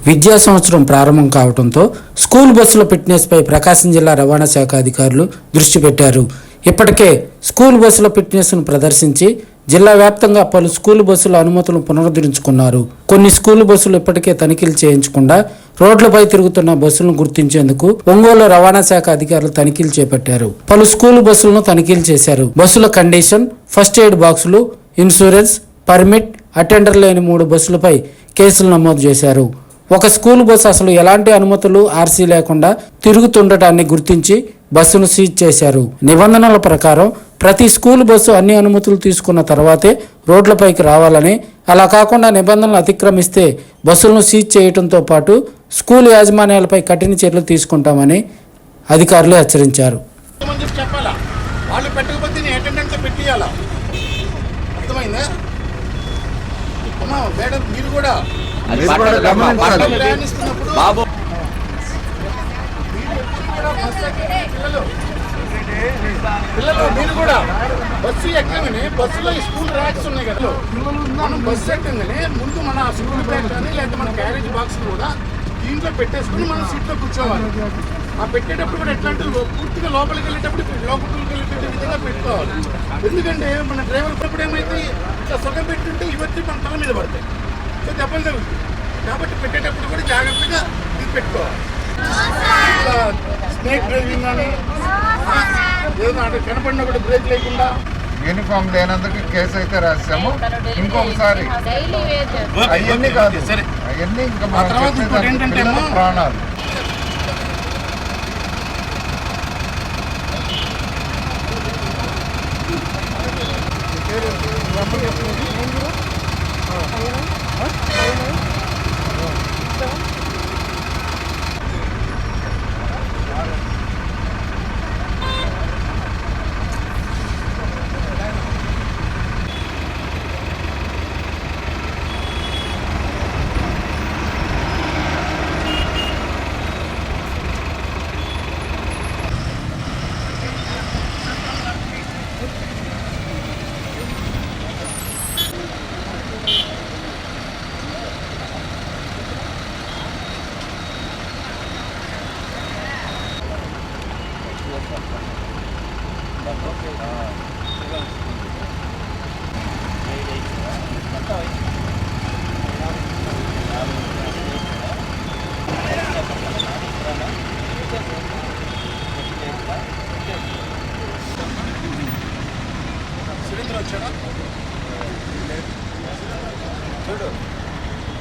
విద్యా సంవత్సరం ప్రారంభం కావడంతో స్కూల్ బస్సుల ఫిట్నెస్పై ప్రకాశం జిల్లా రవాణా శాఖ అధికారులు దృష్టి పెట్టారు. ఇప్పటికే స్కూల్ బస్సుల ఫిట్నెస్ను ప్రదర్శించి జిల్లా వ్యాప్తంగా పలు స్కూల్ బస్సుల అనుమతులను పునరుద్ధరించుకున్నారు. కొన్ని స్కూల్ బస్సులు ఇప్పటికే తనిఖీలు చేయించకుండా రోడ్లపై తిరుగుతున్న బస్సులను గుర్తించేందుకు ఒంగోలు రవాణా శాఖ అధికారులు తనిఖీలు చేపట్టారు. పలు స్కూల్ బస్సులను తనిఖీలు చేశారు. బస్సుల కండిషన్, ఫస్ట్ ఎయిడ్ బాక్సులు, ఇన్సూరెన్స్, పర్మిట్, అటెండర్ లేని 3 బస్సులపై కేసులు నమోదు చేశారు. ఒక స్కూల్ బస్సు అసలు ఎలాంటి అనుమతులు, ఆర్సీ లేకుండా తిరుగుతుండటాన్ని గుర్తించి బస్సును సీజ్ చేశారు. నిబంధనల ప్రకారం ప్రతి స్కూల్ బస్సు అన్ని అనుమతులు తీసుకున్న తర్వాతే రోడ్లపైకి రావాలని, అలా కాకుండా నిబంధనలు అతిక్రమిస్తే బస్సులను సీజ్ చేయడంతో పాటు స్కూల్ యాజమాన్యాలపై కఠిన చర్యలు తీసుకుంటామని అధికారులు హెచ్చరించారు. పిల్లలు మీరు కూడా బస్సు ఎక్కగానే బస్సులో స్కూల్ ర్యాక్స్ ఉన్నాయి కదా, మనం బస్సు ఎక్కగానే ముందు మన స్కూల్ బ్యాగ్ కానీ లేకపోతే మన క్యారేజ్ బాక్స్ కూడా దీంట్లో పెట్టేసుకుని మనం సీట్లో కూర్చోవాలి. ఆ పెట్టేటప్పుడు కూడా ఎట్లాంటి పూర్తిగా లోపలికి వెళ్ళేటప్పుడు విధంగా పెట్టుకోవాలి. ఎందుకంటే మన డ్రైవర్ ఇప్పుడు ఏమైతే ఇట్లా సొగం పెట్టుంటే ఇవన్నీ మన తల మీద పడతాయి, సో దెబ్బలు తగ్గుతుంది. కాబట్టి పెట్టేటప్పుడు కూడా జాగ్రత్తగా ఇది పెట్టుకోవాలి. ఇట్లా స్నేక్ డ్రైవింగ్ కానీ ఏదైనా అంటే కనపడినా కూడా బ్రేక్ లేకుండా యూనిఫామ్ లేనందుకు కేసు అయితే రాసాము. ఇంకొకసారి అవన్నీ కాదు, అవన్నీ ఇంకా ఏంటంటే ప్రాణాలు. చూడు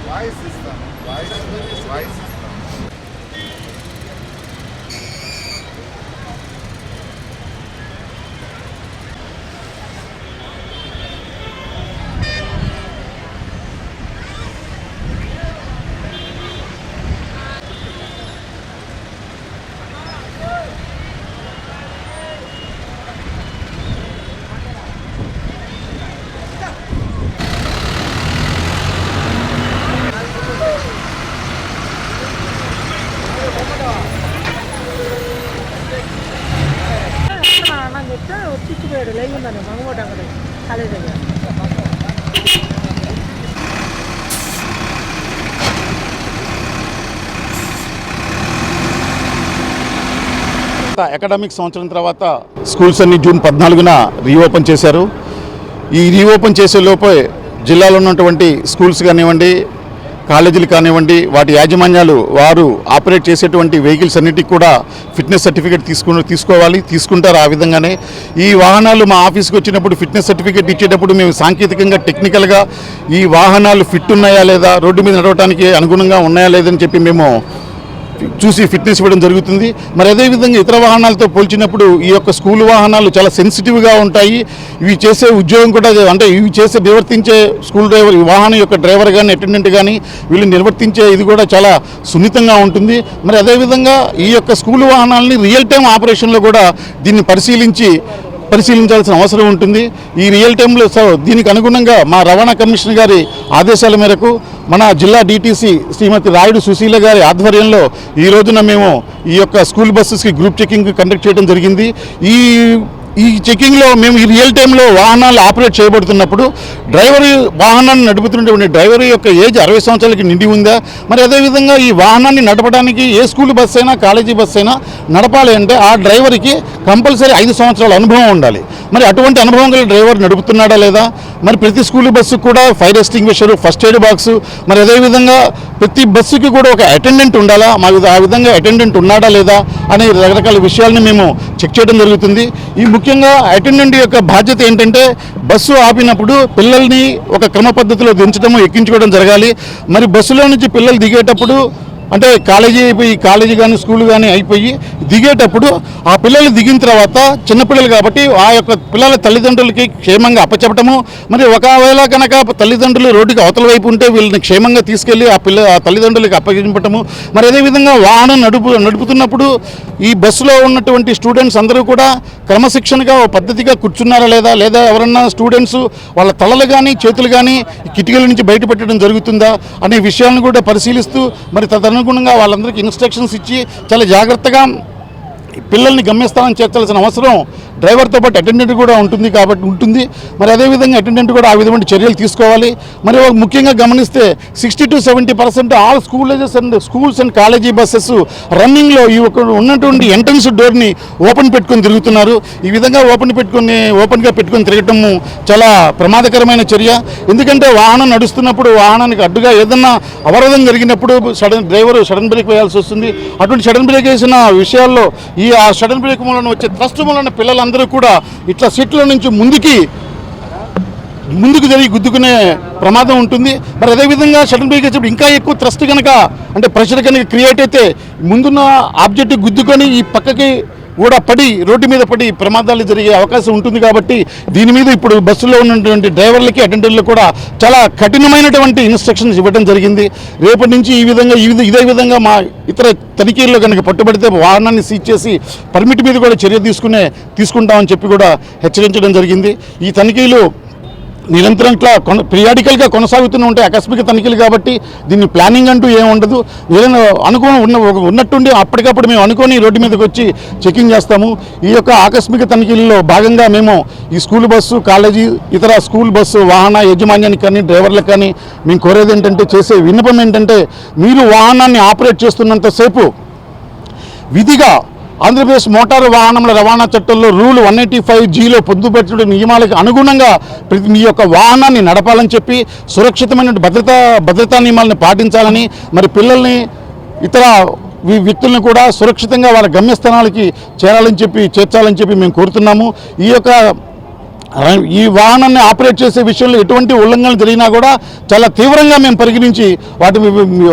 వాయిస్ ఇస్తాను, వాయిస్ వచ్చిపోయాడు లేకుండానే మంగమోట అక్కడ కాలేజ్ దగ్గర. అకాడమిక్ సంవత్సరం తర్వాత స్కూల్స్ అన్ని జూన్ 14న రీఓపెన్ చేశారు. ఈ రీఓపెన్ చేసే లోపే జిల్లాలో ఉన్నటువంటి స్కూల్స్ కానివ్వండి, కాలేజీలు కానివ్వండి, వాటి యాజమాన్యాలు వారు ఆపరేట్ చేసేటువంటి వెహికల్స్ అన్నిటికీ కూడా ఫిట్నెస్ సర్టిఫికేట్ తీసుకోవాలి, తీసుకుంటారు. ఆ విధంగానే ఈ వాహనాలు మా ఆఫీస్కి వచ్చినప్పుడు ఫిట్నెస్ సర్టిఫికేట్ ఇచ్చేటప్పుడు మేము సాంకేతికంగా టెక్నికల్గా ఈ వాహనాలు ఫిట్ ఉన్నాయా లేదా, రోడ్డు మీద నడవడానికి అనుగుణంగా ఉన్నాయా లేదని చెప్పి మేము చూసి ఫిట్నెస్ ఇవ్వడం జరుగుతుంది. మరి అదేవిధంగా ఇతర వాహనాలతో పోల్చినప్పుడు ఈ యొక్క స్కూల్ వాహనాలు చాలా సెన్సిటివ్గా ఉంటాయి. ఇవి చేసే ఉద్యోగం కూడా, అంటే ఇవి నిర్వర్తించే స్కూల్ డ్రైవర్, ఈ వాహనం యొక్క డ్రైవర్ కానీ అటెండెంట్ కానీ వీళ్ళు నిర్వర్తించే ఇది కూడా చాలా సున్నితంగా ఉంటుంది. మరి అదేవిధంగా ఈ యొక్క స్కూల్ వాహనాలని రియల్ టైం ఆపరేషన్లో కూడా దీన్ని పరిశీలించాల్సిన అవసరం ఉంటుంది. ఈ రియల్ టైంలో దీనికి అనుగుణంగా మా రవాణా కమిషనర్ గారి ఆదేశాల మేరకు మన జిల్లా DTC శ్రీమతి రాయుడు సుశీల గారి ఆధ్వర్యంలో ఈ రోజున మేము ఈ యొక్క స్కూల్ బస్సెస్కి గ్రూప్ చెకింగ్ కండక్ట్ చేయడం జరిగింది. ఈ ఈ చెకింగ్లో మేము ఈ రియల్ టైంలో వాహనాలు ఆపరేట్ చేయబడుతున్నప్పుడు డ్రైవర్ వాహనాన్ని నడుపుతున్నటువంటి డ్రైవర్ యొక్క ఏజ్ 60 సంవత్సరాలకి నిండి ఉందా, మరి అదేవిధంగా ఈ వాహనాన్ని నడపడానికి ఏ స్కూల్ బస్ అయినా కాలేజీ బస్ అయినా నడపాలి అంటే ఆ డ్రైవర్కి కంపల్సరీ 5 సంవత్సరాల అనుభవం ఉండాలి. మరి అటువంటి అనుభవం గల డ్రైవర్ నడుపుతున్నాడా లేదా, మరి ప్రతి స్కూల్ బస్సుకు కూడా fire extinguisher, first aid box, మరి అదేవిధంగా ప్రతి బస్సుకి కూడా ఒక అటెండెంట్ ఉండాలా, ఆ విధంగా అటెండెంట్ ఉన్నాడా లేదా అనే రకరకాల విషయాలను మేము చెక్ చేయడం జరుగుతుంది. ఈ ముఖ్యంగా అటెండెంట్ యొక్క బాధ్యత ఏంటంటే బస్సు ఆపినప్పుడు పిల్లల్ని ఒక క్రమ పద్ధతిలో దించడము, ఎక్కించుకోవడం జరగాలి. మరి బస్సులో నుంచి పిల్లలు దిగేటప్పుడు అంటే కాలేజీ కానీ స్కూల్ కానీ అయిపోయి దిగేటప్పుడు ఆ పిల్లలు దిగిన తర్వాత చిన్నపిల్లలు కాబట్టి ఆ యొక్క పిల్లల తల్లిదండ్రులకి క్షేమంగా అప్పచెప్పటము, మరి ఒకవేళ కనుక తల్లిదండ్రులు రోడ్డుకి అవతల వైపు ఉంటే వీళ్ళని క్షేమంగా తీసుకెళ్ళి ఆ తల్లిదండ్రులకి అప్పగించటము. మరి అదేవిధంగా వాహనం నడుపుతున్నప్పుడు ఈ బస్సులో ఉన్నటువంటి స్టూడెంట్స్ అందరూ కూడా క్రమశిక్షణగా పద్ధతిగా కూర్చున్నారా లేదా ఎవరన్నా స్టూడెంట్స్ వాళ్ళ తలలు కానీ చేతులు కానీ కిటికీల నుంచి బయటపెట్టడం జరుగుతుందా అనే విషయాలను కూడా పరిశీలిస్తూ మరి తదనుగుణంగా వాళ్ళందరికీ ఇన్స్ట్రక్షన్స్ ఇచ్చి చాలా జాగ్రత్తగా పిల్లల్ని గమ్యస్థానం చేర్చాల్సిన అవసరం డ్రైవర్తో పాటు అటెండెంట్ కూడా ఉంటుంది. మరి అదేవిధంగా అటెండెంట్ కూడా ఆ విధమైన చర్యలు తీసుకోవాలి. మరి ముఖ్యంగా గమనిస్తే 60 to 70% all schools and college buses రన్నింగ్లో ఈ ఉన్నటువంటి ఎంట్రన్స్ డోర్ని ఓపెన్ పెట్టుకొని తిరుగుతున్నారు. ఈ విధంగా ఓపెన్గా పెట్టుకొని తిరగటము చాలా ప్రమాదకరమైన చర్య. ఎందుకంటే వాహనం నడుస్తున్నప్పుడు వాహనానికి అడ్డుగా ఏదన్నా అవరోధం జరిగినప్పుడు డ్రైవర్ సడన్ బ్రేక్ వేయాల్సి వస్తుంది. అటువంటి సడన్ బ్రేక్ వేసిన విషయాల్లో ఆ సడన్ బ్రేక్ మూలన వచ్చే థ్రస్ట్ మూలన పిల్లలందరూ కూడా ఇట్లా సీట్ల నుంచి ముందుకు జరిగి గుద్దుకునే ప్రమాదం ఉంటుంది. మరి అదేవిధంగా సడన్ బ్రేక్ వేసేప్పుడు ఇంకా ఎక్కువ థ్రస్ట్ కనుక అంటే ప్రెషర్ కనుక క్రియేట్ అయితే ముందున్న ఆబ్జెక్ట్ గుద్దుకొని ఈ పక్కకి కూడా రోడ్డు మీద పడి ప్రమాదాలు జరిగే అవకాశం ఉంటుంది. కాబట్టి దీని మీద ఇప్పుడు బస్సులో ఉన్నటువంటి డ్రైవర్లకి అటెండర్లకు కూడా చాలా కఠినమైనటువంటి ఇన్స్ట్రక్షన్స్ ఇవ్వడం జరిగింది. రేపటి నుంచి ఇదే విధంగా మా ఇతర తనిఖీల్లో కనుక పట్టుబడితే వాహనాన్ని సీజ్ చేసి పర్మిట్ మీద కూడా చర్య తీసుకుంటామని చెప్పి కూడా హెచ్చరించడం జరిగింది. ఈ తనిఖీలు నిరంతరం పీరియాడికల్గా కొనసాగుతూనే ఉంటాయి. ఆకస్మిక తనిఖీలు కాబట్టి దీన్ని ప్లానింగ్ అంటూ ఏమి ఉండదు. ఏదైనా ఉన్నట్టుండి అప్పటికప్పుడు మేము అనుకొని రోడ్డు మీదకి వచ్చి చెకింగ్ చేస్తాము. ఈ యొక్క ఆకస్మిక తనిఖీల్లో భాగంగా మేము ఈ స్కూల్ బస్సు, కాలేజీ, ఇతర స్కూల్ బస్సు వాహన యాజమాన్యానికి కానీ డ్రైవర్లకు కానీ మేము కోరేది ఏంటంటే, చేసే విన్నపం ఏంటంటే, మీరు వాహనాన్ని ఆపరేట్ చేస్తున్నంతసేపు విధిగా ఆంధ్రప్రదేశ్ మోటారు వాహనముల రవాణా చట్టంలో రూల్ 185Gలో పొందుపరిచిన నియమాలకు అనుగుణంగా మీ యొక్క వాహనాన్ని నడపాలని చెప్పి సురక్షితమైన భద్రతా నియమాలను పాటించాలని, మరి పిల్లల్ని ఇతర వ్యక్తులను కూడా సురక్షితంగా వాళ్ళ గమ్యస్థానాలకి చేర్చాలని చెప్పి మేము కోరుతున్నాము. ఈ వాహనాన్ని ఆపరేట్ చేసే విషయంలో ఎటువంటి ఉల్లంఘనలు జరిగినా కూడా చాలా తీవ్రంగా మేము పరిగణించి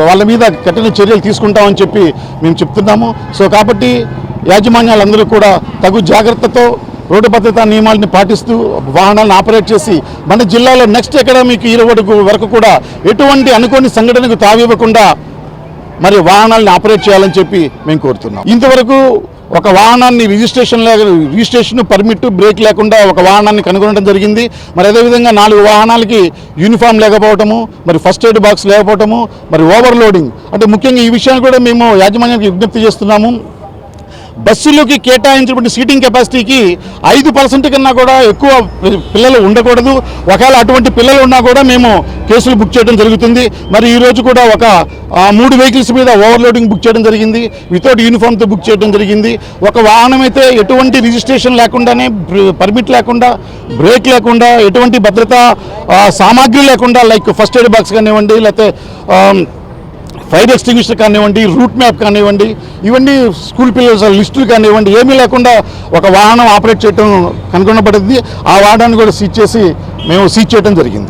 వాళ్ళ మీద కఠిన చర్యలు తీసుకుంటామని చెప్పి మేము చెప్తున్నాము. సో కాబట్టి యాజమాన్యాలందరూ కూడా తగు జాగ్రత్తతో రోడ్డు భద్రతా నియమాలను పాటిస్తూ వాహనాలను ఆపరేట్ చేసి మన జిల్లాలో నెక్స్ట్ అకాడమిక్ ఇయర్ వరకు కూడా ఎటువంటి అనుకోని సంఘటనకు తావివ్వకుండా మరి వాహనాలను ఆపరేట్ చేయాలని చెప్పి మేము కోరుతున్నాం. ఇంతవరకు ఒక వాహనాన్ని రిజిస్ట్రేషన్, పర్మిట్, బ్రేక్ లేకుండా ఒక వాహనాన్ని కనుగొనడం జరిగింది. మరి అదేవిధంగా 4 వాహనాలకి యూనిఫామ్ లేకపోవటము, మరి ఫస్ట్ ఎయిడ్ బాక్స్ లేకపోవటము, మరి ఓవర్లోడింగ్. అంటే ముఖ్యంగా ఈ విషయాన్ని కూడా మేము యాజమాన్యానికి విజ్ఞప్తి చేస్తున్నాము. బస్సులోకి కేటాయించినటువంటి సీటింగ్ కెపాసిటీకి 5% కన్నా కూడా ఎక్కువ పిల్లలు ఉండకూడదు. ఒకవేళ అటువంటి పిల్లలు ఉన్నా కూడా మేము కేసులు బుక్ చేయడం జరుగుతుంది. మరి ఈరోజు కూడా ఒక 3 వెహికల్స్ మీద ఓవర్లోడింగ్ బుక్ చేయడం జరిగింది. వితౌట్ యూనిఫామ్తో బుక్ చేయడం జరిగింది. ఒక వాహనం అయితే ఎటువంటి రిజిస్ట్రేషన్ లేకుండానే, పర్మిట్ లేకుండా, బ్రేక్ లేకుండా, ఎటువంటి భద్రతా సామాగ్రి లేకుండా, లైక్ ఫస్ట్ ఎయిడ్ బాక్స్ కానివ్వండి, లేకపోతే ఫైర్ ఎక్స్టింగ్విషర్ కానివ్వండి, రూట్ మ్యాప్ కానివ్వండి, ఇవన్నీ స్కూల్ పిల్లల లిస్టులు కానివ్వండి, ఏమీ లేకుండా ఒక వాహనం ఆపరేట్ చేయడం కనుగొనబడింది. ఆ వాహనాన్ని కూడా సీజ్ చేయడం జరిగింది.